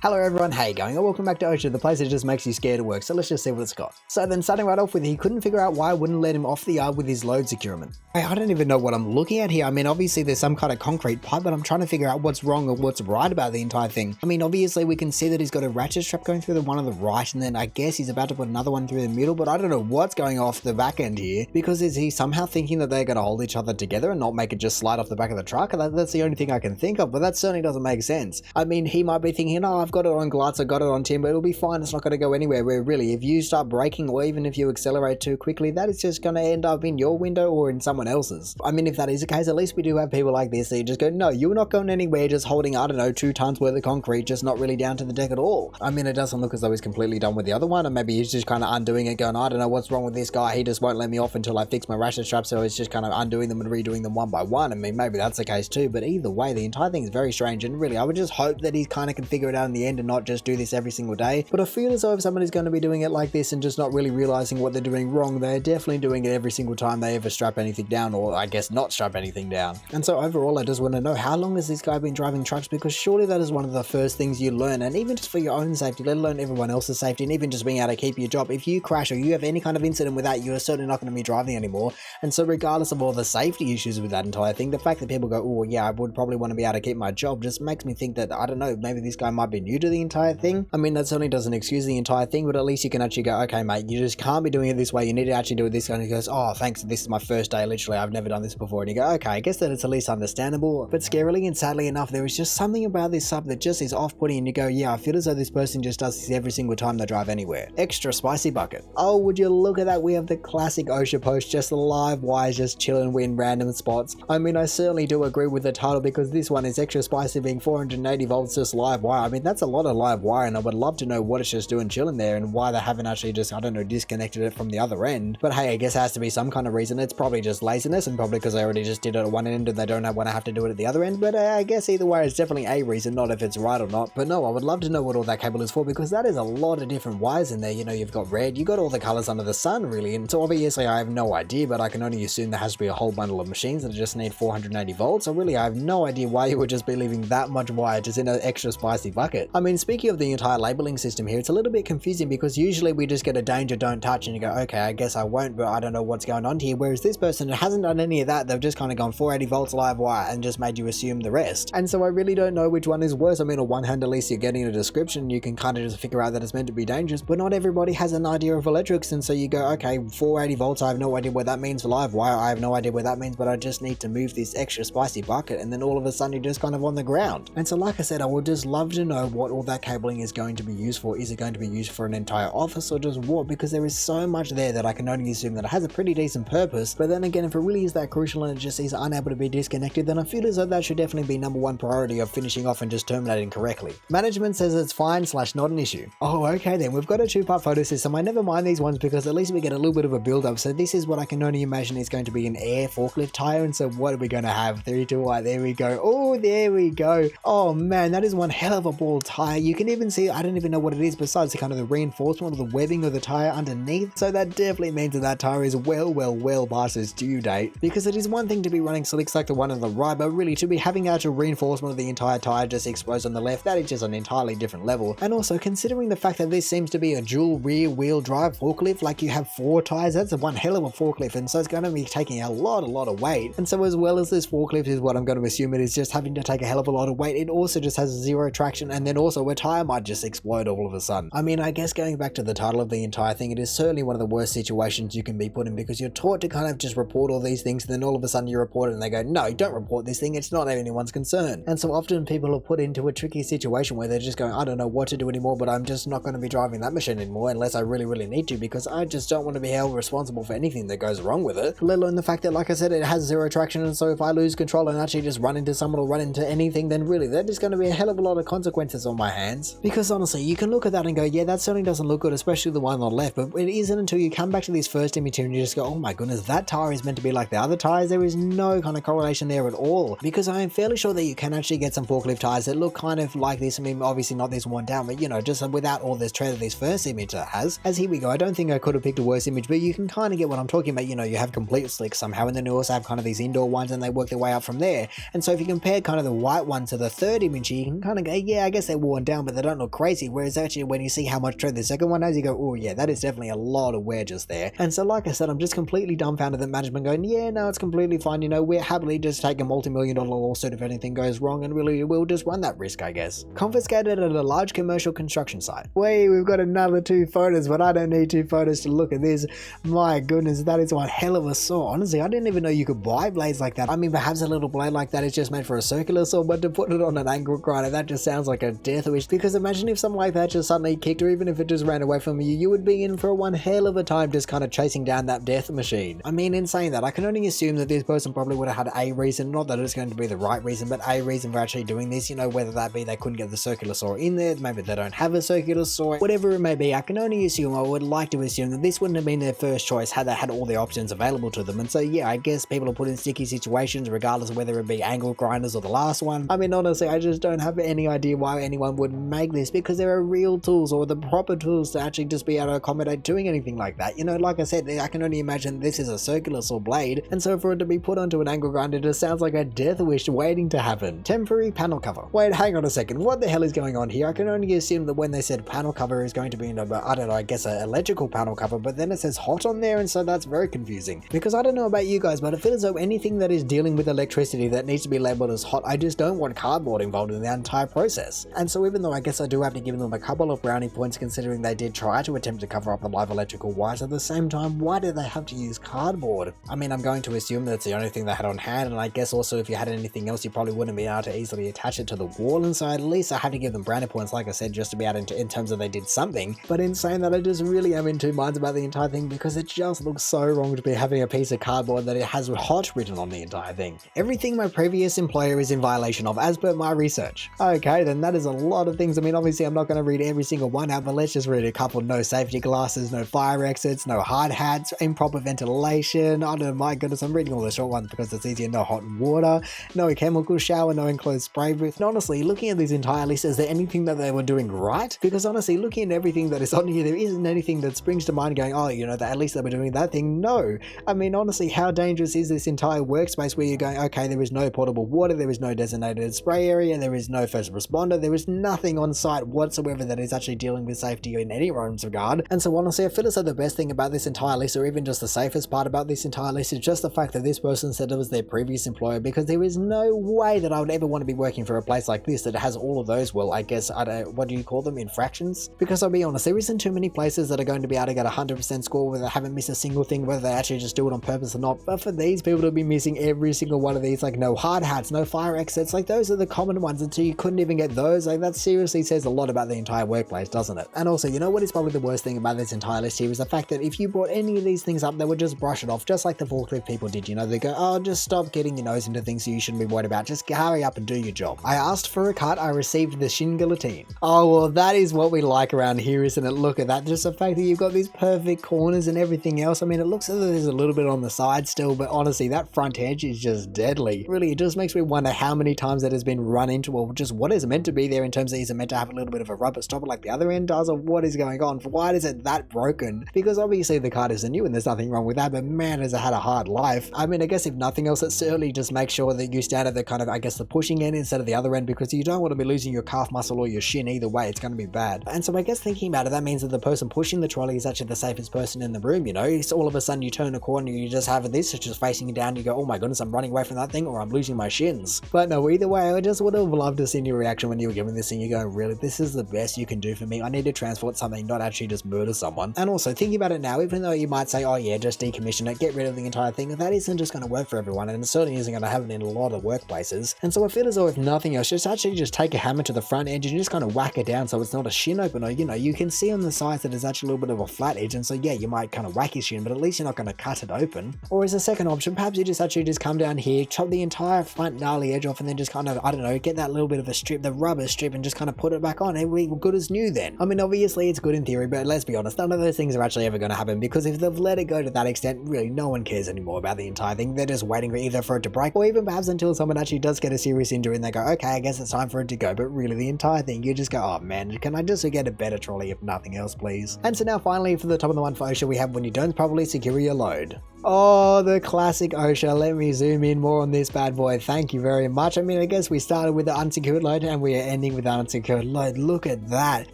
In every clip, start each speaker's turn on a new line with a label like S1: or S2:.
S1: Hello everyone, how you going? And welcome back to OSHA, the place that just makes you scared to work, so let's just see what it's got. So then starting right off with, he couldn't figure out why I wouldn't let him off the yard with his load securement. I don't even know what I'm looking at here. I mean, obviously there's some kind of concrete pipe, but I'm trying to figure out what's wrong or what's right about the entire thing. I mean, obviously we can see that he's got a ratchet strap going through the one on the right, and then I guess he's about to put another one through the middle, but I don't know what's going off the back end here, because is he somehow thinking that they're going to hold each other together and not make it just slide off the back of the truck? That's the only thing I can think of, but that certainly doesn't make sense. I mean, he might be thinking, oh, I've got it on glass, I got it on tin, but it'll be fine, it's not going to go anywhere, where really, if you start braking or even if you accelerate too quickly, that is just going to end up in your window or in someone else's. I mean, if that is the case, at least we do have people like this that you just go, no, you're not going anywhere, just holding, I don't know, 2 tons worth of concrete, just not really down to the deck at all. I mean, it doesn't look as though he's completely done with the other one, and maybe he's just kind of undoing it, going, I don't know what's wrong with this guy, he just won't let me off until I fix my ratchet straps, so he's just kind of undoing them and redoing them one by one. I mean, maybe that's the case too, but either way, the entire thing is very strange, and really, I would just hope that he kind of can figure it out in the end and not just do this every single day. But I feel as though if somebody's going to be doing it like this and just not really realizing what they're doing wrong, they're definitely doing it every single time they ever strap anything down, or I guess not strap anything down. And so overall, I just want to know, how long has this guy been driving trucks? Because surely that is one of the first things you learn, and even just for your own safety, let alone everyone else's safety, and even just being able to keep your job. If you crash or you have any kind of incident with that, you are certainly not going to be driving anymore. And so regardless of all the safety issues with that entire thing, the fact that people go, oh yeah, I would probably want to be able to keep my job, just makes me think that, I don't know, maybe this guy might be new to the entire thing. I mean, that certainly doesn't excuse the entire thing, but at least you can actually go, okay mate, you just can't be doing it this way, you need to actually do it this way. And he goes, oh thanks, this is my first day, literally, I've never done this before. And you go, okay, I guess that it's at least understandable. But scarily and sadly enough, there is just something about this sub that just is off-putting, and you go, yeah, I feel as though this person just does this every single time they drive anywhere. Extra spicy bucket. Oh, would you look at that, we have the classic OSHA post, just live wires just chilling in random spots. I mean, I certainly do agree with the title, because this one is extra spicy, being 480 volts just live wire. I mean, that's a lot of live wire, and I would love to know what it's just doing chilling there and why they haven't actually just, I don't know, disconnected it from the other end. But hey, I guess it has to be some kind of reason. It's probably just laziness, and probably because they already just did it at one end and they don't want to have to do it at the other end. But I guess either way, it's definitely a reason, not if it's right or not. But no, I would love to know what all that cable is for, because that is a lot of different wires in there. You know, you've got red, you got all the colors under the sun really, and so obviously I have no idea, but I can only assume there has to be a whole bundle of machines that just need 480 volts. So really, I have no idea why you would just be leaving that much wire just in an extra spicy bucket. I mean, speaking of the entire labeling system here, it's a little bit confusing, because usually we just get a danger, don't touch, and you go, okay, I guess I won't, but I don't know what's going on here. Whereas this person hasn't done any of that. They've just kind of gone 480 volts live wire and just made you assume the rest. And so I really don't know which one is worse. I mean, on one hand, at least you're getting a description, you can kind of just figure out that it's meant to be dangerous, but not everybody has an idea of electrics, and so you go, okay, 480 volts, I have no idea what that means for live wire, I have no idea what that means, but I just need to move this extra spicy bucket, and then all of a sudden you're just kind of on the ground. And so like I said, I would just love to know what all that cabling is going to be used for. Is it going to be used for an entire office or just what? Because there is so much there that I can only assume that it has a pretty decent purpose, but then again, if it really is that crucial and it just is unable to be disconnected, then I feel as though that should definitely be number one priority of finishing off and just terminating correctly. Management says it's fine / not an issue. Oh, okay then, we've got a 2-part photo system. I never mind these ones because at least we get a little bit of a build up. So this is what I can only imagine is going to be an air forklift tire, and so what are we going to have? 3, 2, 1, there we go. Oh, there we go. Oh man, that is one hell of a ball tire. You can even see, I don't even know what it is besides the kind of the reinforcement of the webbing of the tire underneath. So that definitely means that that tire is well past its due date, because it is one thing to be running slicks like the one on the right, but really to be having actual reinforcement of the entire tire just exposed on the left, that is just an entirely different level. And also considering the fact that this seems to be a dual rear wheel drive forklift, like you have 4 tires, that's one hell of a forklift, and so it's going to be taking a lot of weight. And so as well as this forklift is what I'm going to assume it is just having to take a hell of a lot of weight, it also just has 0 traction, and then also a tire might just explode all of a sudden. I mean, I guess going back to the title of the entire thing, it is certainly one of the worst situations you can be put in, because you're taught to kind of just report all these things, and then all of a sudden you report it and they go, no, don't report this thing, it's not anyone's concern. And so often people are put into a tricky situation where they're just going, I don't know what to do anymore, but I'm just not going to be driving that machine anymore unless I really need to, because I just don't want to be held responsible for anything that goes wrong with it, let alone the fact that, like I said, it has 0 traction, and so if I lose control and actually just run into someone or run into anything, then really that is going to be a hell of a lot of consequences on my hands. Because honestly, you can look at that and go, yeah, that certainly doesn't look good, especially the one on the left, but it isn't until you come back to this first image here and you just go, oh my goodness, that tire is meant to be like the other tires. There is no kind of correlation there at all, because I am fairly sure that you can actually get some forklift tires that look kind of like this. I mean, obviously not this one down, but you know, just without all this tread that this first image has. As here we go, I don't think I could have picked a worse image, but you can kind of get what I'm talking about. You know, you have complete slicks somehow, and then you also have kind of these indoor ones, and they work their way up from there. And so if you compare kind of the white one to the third image here, you can kind of go, yeah, I guess they're worn down, but they don't look crazy. Whereas actually when you see how much tread the second one has, you go, oh yeah, that is definitely a lot of wear just there. And so like I said, I'm just completely dumbfounded that management going, yeah, no, it's completely fine. You know, we're happily just take a multi-million-dollar lawsuit if anything goes wrong, and really we'll just run that risk, I guess. Confiscated at a large commercial construction site. Wait, we've got another 2 photos, but I don't need 2 photos to look at this. My goodness, that is one hell of a saw. Honestly, I didn't even know you could buy blades like that. I mean, perhaps a little blade like that is just made for a circular saw, but to put it on an angle grinder, that just sounds like a death wish. Because imagine if something like that just suddenly kicked, or even if it just ran away from you, you would be in for one hell of a time just kind of chasing down that death machine. I mean, in saying that, I can only assume that this person probably would have had a reason, not that it's going to be the right reason, but a reason for actually doing this, you know, whether that be they couldn't get the circular saw in there, maybe they don't have a circular saw, whatever it may be. I can only assume, I would like to assume that this wouldn't have been their first choice had they had all the options available to them. And so yeah, I guess people are put in sticky situations regardless of whether it be angle grinders or the last one. I mean, honestly, I just don't have any idea why anyone would make this, because there are real tools or the proper tools to actually just be able to accommodate doing anything like that. You know, like I said, I can only imagine this is a circular saw blade, and so for it to be put onto an angle grinder just sounds like a death wish waiting to happen. Temporary panel cover. Wait, hang on a second, what the hell is going on here? I can only assume that when they said panel cover is going to be, I don't know, I guess an electrical panel cover, but then it says hot on there, and so that's very confusing. Because I don't know about you guys, but it feels as though anything that is dealing with electricity that needs to be labeled as hot, I just don't want cardboard involved in the entire process. And so even though I guess I do have to give them a couple of brownie points considering they did try to attempt to cover up the live electrical wires, at the same time, why did they have to use cardboard? I mean, I'm going to assume that's the only thing they had on hand, and I guess also if you had anything else, you probably wouldn't be able to easily attach it to the wall, and so at least I had to give them brownie points, like I said, just to be able to, in terms of they did something. But in saying that, I just really am in 2 minds about the entire thing, because it just looks so wrong to be having a piece of cardboard that it has hot written on the entire thing. Everything my previous employer is in violation of, as per my research. Okay, then that is a lot of things. I mean, obviously I'm not going to read every single one out, but let's just read a couple. No safety glasses, no fire exits, no hard hats, improper ventilation. I don't know, my goodness, I'm reading all the short ones because it's easier. No hot water, no chemical shower, no enclosed spray booth. And honestly, looking at this entire list, is there anything that they were doing right? Because honestly, looking at everything that is on here, there isn't anything that springs to mind going, oh, you know, that at least they were doing that thing. No. I mean, honestly, how dangerous is this entire workspace where you're going, okay, there is no potable water, there is no designated spray area, there is no first responder, there is nothing on site whatsoever that is actually dealing with safety in anyone's regard. And so honestly, I feel as though the best thing about this entire list, or even just the safest part about this entire list, is just the fact that this person said it was their previous employer, because there is no way that I would ever want to be working for a place like this that has all of those, well, I guess, I don't, what do you call them, infractions? Because I'll be honest, there isn't too many places that are going to be able to get a 100% score where they haven't missed a single thing, whether they actually just do it on purpose or not. But for these people to be missing every single one of these, like no hard hats, no fire exits, like those are the common ones, and so you couldn't even get those, like that seriously says a lot about the entire workplace, doesn't it? And also, you know what is probably the worst thing about this entire list here is the fact that if you brought any of these things up, they would just brush it off, just like the forklift people did. You know, they go, oh, just stop getting your nose into things you shouldn't be worried about, just hurry up and do your job. I asked for a cut, I received the Shin Guillotine. Oh, well, that is what we like around here, isn't it? Look at that, just the fact that you've got these perfect corners and everything else. I mean, it looks as though there's a little bit on the side still, but honestly, that front edge is just deadly. Really, it just makes me wonder how many times that has been run into, or just what is meant to be there in terms of, is it meant to have a little bit of a rubber stopper like the other end does, or what is going on? Why is it that broken? Because obviously the card isn't new and there's nothing wrong with that, but man, has it had a hard life. I mean, I guess if nothing else, it certainly just makes sure that you stand at the kind of, I guess, the pushing end instead of the other end, because you don't want to be losing your calf muscle or your shin either way. It's going to be bad. And so I guess thinking about it, that means that the person pushing the trolley is actually the safest person in the room, you know? It's all of a sudden you turn a corner, you just have this, it's just facing you down, you go, oh my goodness, I'm running away from that thing, or I'm losing my shins. But no, either way, I just would have loved to see your reaction when you were given this thing. You go, really, this is the best you can do for me? I need to transport something, not actually just murder someone. And also, thinking about it now, even though you might say, oh yeah, just decommission it, get rid of the entire thing, that isn't just going to work for everyone, and it certainly isn't going to happen in a lot of workplaces. And so I feel as though if nothing else, just take a hammer to the front edge and just kind of whack it down so it's not a shin opener. You know, you can see on the sides that it's actually a little bit of a flat edge, and so yeah, you might kind of whack your shin, but at least you're not going to cut it open. Or as a second option, perhaps you just actually just come down here, chop the entire front gnarly edge off, and then just kind of, I don't know, get that little bit of a strip, the rubber strip, and just kind of put it back on, and we're good as new then. I mean, obviously it's good in theory, but let's be honest, none of those things are actually ever going to happen, because if they've let it go to that extent, really no one cares anymore about the entire thing. They're just waiting for either for it to break, or even perhaps until someone actually does get a serious injury and they go, okay, I guess it's time for it to go. But really the entire thing, you just go, oh man, can I just get a better trolley if nothing else, please? And so now finally, for the top of the one for OSHA, we have when you don't properly secure your load. Oh, the classic OSHA. Let me zoom in more on this bad boy. Thank you very much. I mean, I guess we started with the unsecured load and we are ending with the unsecured load. Look at that.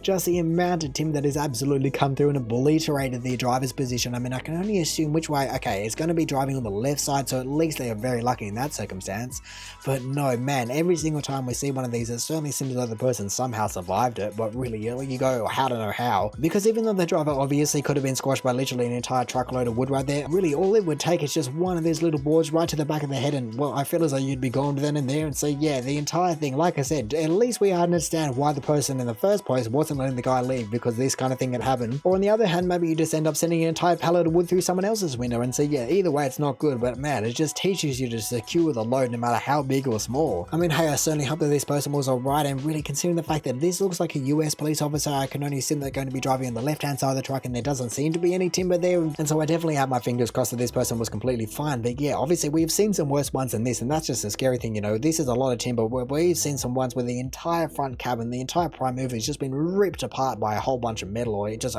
S1: Just the amount of timber that has absolutely come through and obliterated the driver's position. I mean, I can only assume which way. Okay, it's going to be driving on the left side, so at least they are very lucky in that circumstance. But no, man, every single time we see one of these, it certainly seems as though the person somehow survived it. But really, you go, how to know how? Because even though the driver obviously could have been squashed by literally an entire truckload of wood right there, really all it would take is just one of these little boards right to the back of the head, and well, I feel as though you'd be gone then and there. And so yeah, the entire thing, like I said, at least we understand why the person in the first place wasn't letting the guy leave, because this kind of thing had happened. Or on the other hand, maybe you just end up sending an entire pallet of wood through someone else's window. And so yeah, either way it's not good, but man, it just teaches you to secure the load no matter how big or small. I mean, hey, I certainly hope that this person was alright, and really considering the fact that this looks like a US police officer, I can only assume they're going to be driving on the left hand side of the truck and there doesn't seem to be any timber there, and so I definitely have my fingers crossed that this person was completely fine. But yeah, obviously we've seen some worse ones than this, and that's just a scary thing, you know. This is a lot of timber, where we've seen some ones where the entire front cabin, the entire prime mover has just been ripped apart by a whole bunch of metal, or it's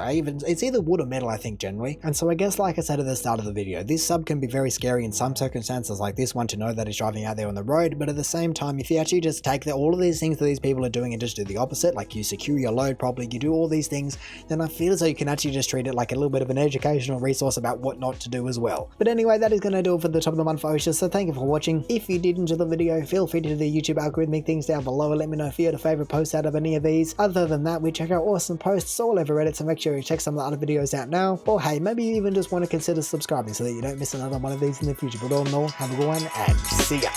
S1: either wood or metal, I think, generally. And so I guess, like I said at the start of the video, this sub can be very scary in some circumstances like this one, to know that he's driving out there on the road. But at the same time, if you actually just take all of these things that these people are doing and just do the opposite, like you secure your load properly, you do all these things, then I feel as though you can actually just treat it like a little bit of an educational resource about what not to do as well. But anyway, that is going to do it for the top of the month for OSHA, so thank you for watching. If you did enjoy the video, feel free to do the YouTube algorithmic things down below and let me know if you had a favorite post out of any of these. Other than that, we check out awesome posts all over Reddit, so make sure you check some of the other videos out now. Or hey, maybe you even just want to consider subscribing so that you don't miss another one of these in the future. But all in all, have a good one and see ya.